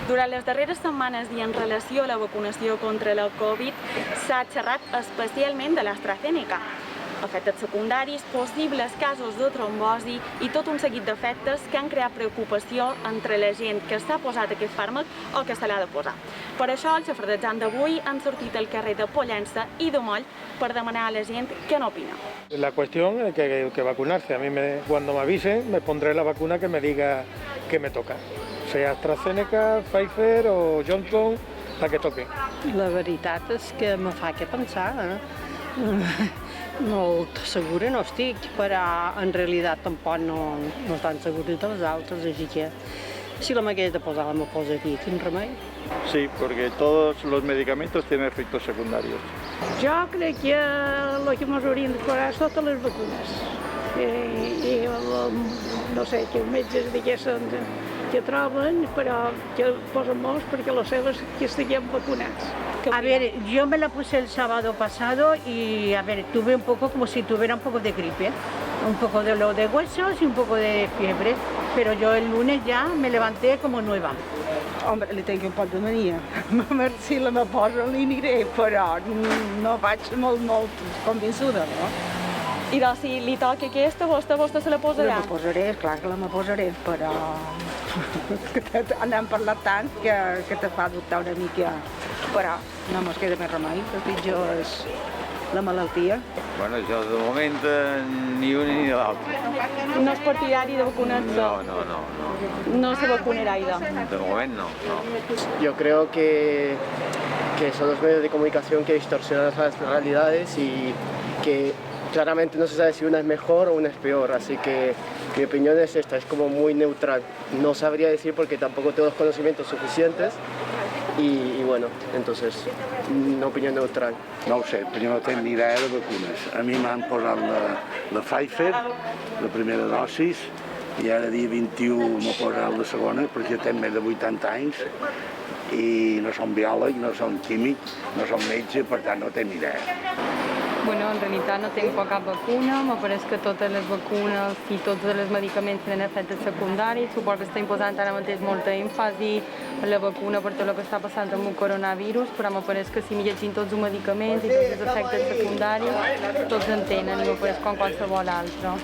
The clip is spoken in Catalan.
Durant les darreres setmanes i en relació a la vacunació contra la Covid s'ha xerrat especialment de l'AstraZeneca. Efectes secundaris, possibles casos de trombosi i tot un seguit d'efectes que han creat preocupació entre la gent que s'ha posat aquest fàrmac o que se l'ha de posar. Per això, els xafardejants d'avui han sortit al carrer de Pollença i de Moll per demanar a la gent què n'opina. La cuestión es que vacunarse. A mí cuando me avisen me pondré la vacuna que me diga que me toca. Sea AstraZeneca, Pfizer o Johnson, la que toque. La veritat és que me fa què pensar. Molt segura no estic, però en realitat tampoc no estan segures de les altres, així que si la m'hagués de posar, la me posaria, quin remei. Sí, porque todos los medicamentos tienen efectos secundarios. Jo crec que el que ens haurien de posar és totes les vacunes. No sé, que els metges diguessin que troben, però que posen molts perquè les seves que estiguem vacunats. A ver, yo me la puse el sábado pasado y, a ver, tuve un poco como si tuviera un poco de gripe, un poco de dolor de huesos y un poco de fiebre, pero yo el lunes ya me levanté como nueva. Hombre, li tinc un poc de mania. Si la me poso li aniré, però no vaig molt convençuda, no? I doncs, si li toca aquesta, vostè se la posarà? La me posaré, clar que la me posaré, però n'hem parlat tant que te fa dubtar una mica. Però no mos queda més remei, el pitjor és la malaltia. Bueno, yo de momento ni uno ni l'altre. No és partidari de vacunar-se? No. No se vacunarà, idò? De momento no. Yo creo que son los medios de comunicación que distorsionan las realidades y que claramente no se sabe si una es mejor o una es peor, así que mi opinión es esta, es como muy neutral. No sabría decir porque tampoco tengo los conocimientos suficientes y bueno, entonces, una opinió neutral. No ho sé, perquè no tinc ni idea de vacunes. A mi m'han posat la Pfizer, la primera dosis, i ara dia 21 m'ha posat la segona, perquè tinc més de 80 anys, i no som biòleg, no som químic, no som metge, per tant no tinc ni idea. Bueno, en realitat no tinc cap vacuna, me pareix que totes les vacunes i tots els medicaments tenen efectes secundaris. Suposo que estem posant ara mateix molta èmfasi en la vacuna per tot el que està passant amb el coronavirus, però me pareix que si llegim tots els medicaments i tots els efectes secundaris, tots en tenen i me pareix com qualsevol altre.